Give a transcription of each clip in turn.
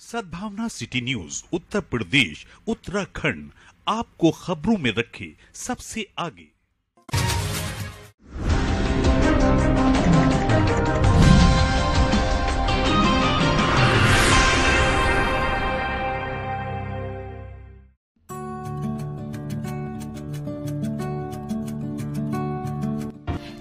सद्भावना city news Uttar Pradesh Uttarakhand आपको खबरों में रखे सबसे आगे।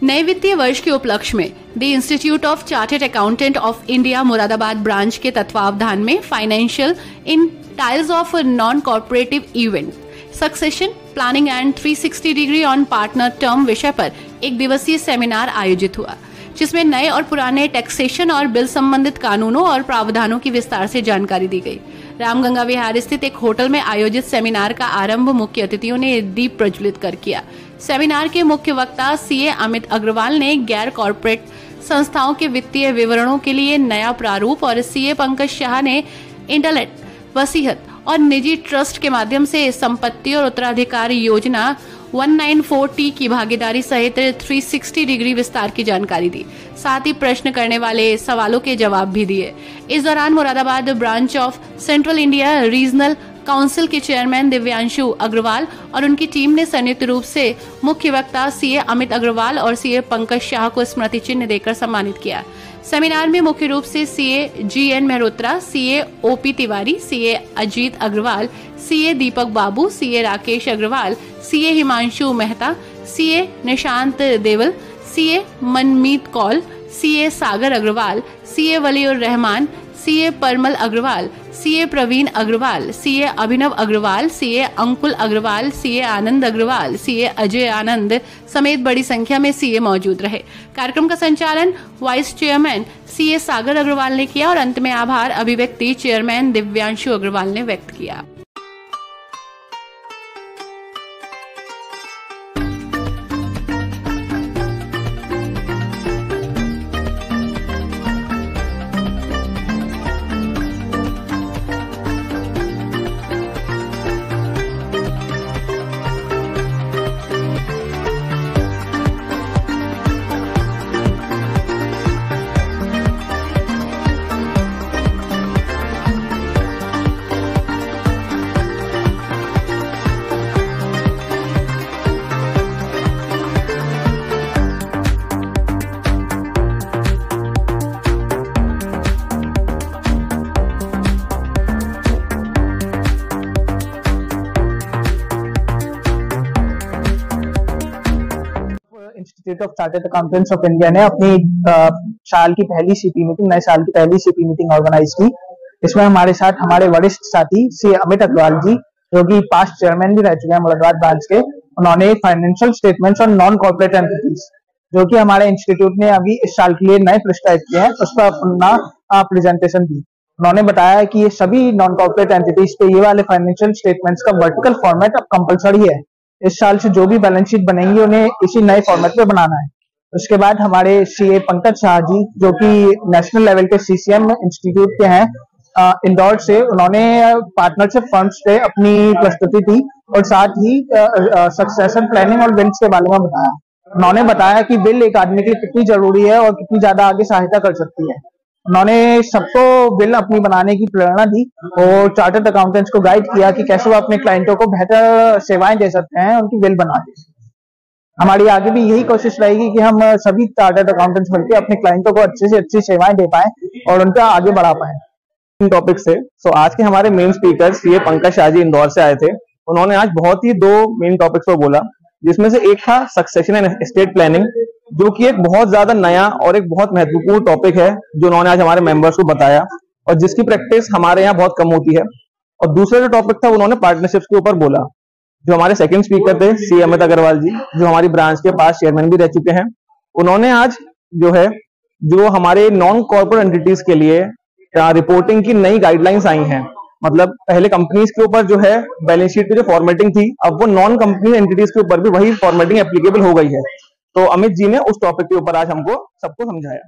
नए वित्तीय वर्ष के उपलक्ष्य में the institute of chartered accountant of India Moradabad branch के तत्वावधान में financial in tiles of non corporative event succession planning and 360 degree on partner term विषय पर एक दिवसीय सेमिनार आयोजित हुआ, जिसमें नए और पुराने टैक्सेशन और बिल संबंधित कानूनों और प्रावधानों की विस्तार से जानकारी दी गई। रामगंगा विहार स्थित एक होटल में आयोजित सेमिनार का आरंभ मुख्य अतिथियों ने दीप प्रज्वलित कर किया। सेमिनार के मुख्य वक्ता सीए अमित अग्रवाल ने गैर कॉर्पोरेट संस्थाओं के वित्तीय विवरणों के लिए नया प्रारूप और सीए पंकज शाह ने इंटरनेट वसीयत और निजी ट्रस्ट के माध्यम से संपत्ति और उत्तराधिकार योजना 194T की भागीदारी सहित 360 डिग्री विस्तार की जानकारी दी। साथ ही प्रश्न करने वाले सवालों के जवाब भी दिए। इस दौरान Moradabad branch of central India regional council के चेयरमैन दिव्यांशु अग्रवाल और उनकी टीम ने संयुक्त रूप से मुख्य वक्ता सीए अमित अग्रवाल और सीए पंकज शाह को स्मृति चिन्ह देकर सम्मानित किया। सेमिनार में मुख्य रूप से CA GN Mehrotra, CA OP Tiwari, CA Ajit Agarwal, CA Deepak Babu, CA Rakesh Agarwal, CA Himanshu Mehta, CA Nishant Deval, CA Manmeet Kaul, CA Sagar Agarwal, CA Waliur Rahman, CA Parmal Agarwal, CA Praveen Agarwal, CA Abhinav Agarwal, CA Ankul Agarwal, CA Anand Agarwal, CA Ajay Anand समेत बड़ी संख्या में सीए मौजूद रहे। कार्यक्रम का संचालन vice chairman CA Sagar Agarwal ने किया और अंत में आभार अभिव्यक्ति चेयरमैन दिव्यांशु अग्रवाल ने व्यक्त किया। Institute of chartered accountants of India ने अपनी साल की पहली सीपी मीटिंग नए साल की पहली सीपी मीटिंग ऑर्गेनाइज की। इसमें हमारे साथ हमारे वरिष्ठ साथी सी अमित अग्रवाल जी, जो कि पास्ट चेयरमैन भी रह चुके हैं मुरादाबाद ब्रांच के, उन्होंने फाइनेंशियल स्टेटमेंट्स और नॉन कॉर्पोरेट एंटिटीज जो कि हमारे इंस्टीट्यूट ने अभी इस साल के लिए नए प्रिस्क्राइब किए हैं, उस पर अपना प्रेजेंटेशन दी। उन्होंने बताया कि ये सभी नॉन कॉर्पोरेट एंटिटीज पे ये वाले फाइनेंशियल स्टेटमेंट्स का वर्टिकल फॉर्मेट अब कंपलसरी है। इस साल से जो भी बैलेंस शीट बनेंगी उन्हें इसी नए फॉर्मेट पे बनाना है। उसके बाद हमारे सीए पंकज शाह जी, जो कि नेशनल लेवल के CCM इंस्टीट्यूट के हैं इंदौर से, उन्होंने पार्टनरशिप फर्म्स पे अपनी प्रस्तुति दी और साथ ही सक्सेशन प्लानिंग और विल्स के बारे में बताया। उन्होंने बताया कि बिल एक आदमी के लिए कितनी जरूरी है और कितनी ज्यादा आगे सहायता कर सकती है। उन्होंने सबको बिल अपनी बनाने की प्रेरणा दी और चार्टर्ड अकाउंटेंट्स को गाइड किया कि कैसे वो अपने क्लाइंटों को बेहतर सेवाएं दे सकते हैं, उनकी बिल बना दे। हमारी आगे भी यही कोशिश रहेगी कि हम सभी चार्टर्ड अकाउंटेंट्स मिलकर अपने क्लाइंटों को अच्छी से अच्छी सेवाएं दे पाएं और उनका आगे बढ़ा पाएं। टॉपिक से आज के हमारे main speaker CA Pankaj Shah ji Indore से आए थे। उन्होंने आज बहुत ही दो मेन टॉपिक्स पर बोला, जिसमें से एक था सक्सेशन एंड एस्टेट प्लानिंग, जो कि एक बहुत ज्यादा नया और एक बहुत महत्वपूर्ण टॉपिक है, जो उन्होंने आज हमारे मेंबर्स को बताया और जिसकी प्रैक्टिस हमारे यहाँ बहुत कम होती है। और दूसरा जो टॉपिक था उन्होंने पार्टनरशिप्स के ऊपर बोला। जो हमारे सेकंड स्पीकर थे सी अमित अग्रवाल जी, जो हमारी ब्रांच के पास चेयरमैन भी रह चुके हैं, उन्होंने आज जो हमारे नॉन कॉर्पोरेट एंटिटीज के लिए रिपोर्टिंग की नई गाइडलाइंस आई हैं। मतलब पहले कंपनीज के ऊपर जो है बैलेंस शीट की जो फॉर्मेटिंग थी, अब वो नॉन कंपनी एंटिटीज के ऊपर भी वही फॉर्मेटिंग एप्लीकेबल हो गई है। तो अमित जी ने उस टॉपिक के ऊपर आज हमको सबको समझाया।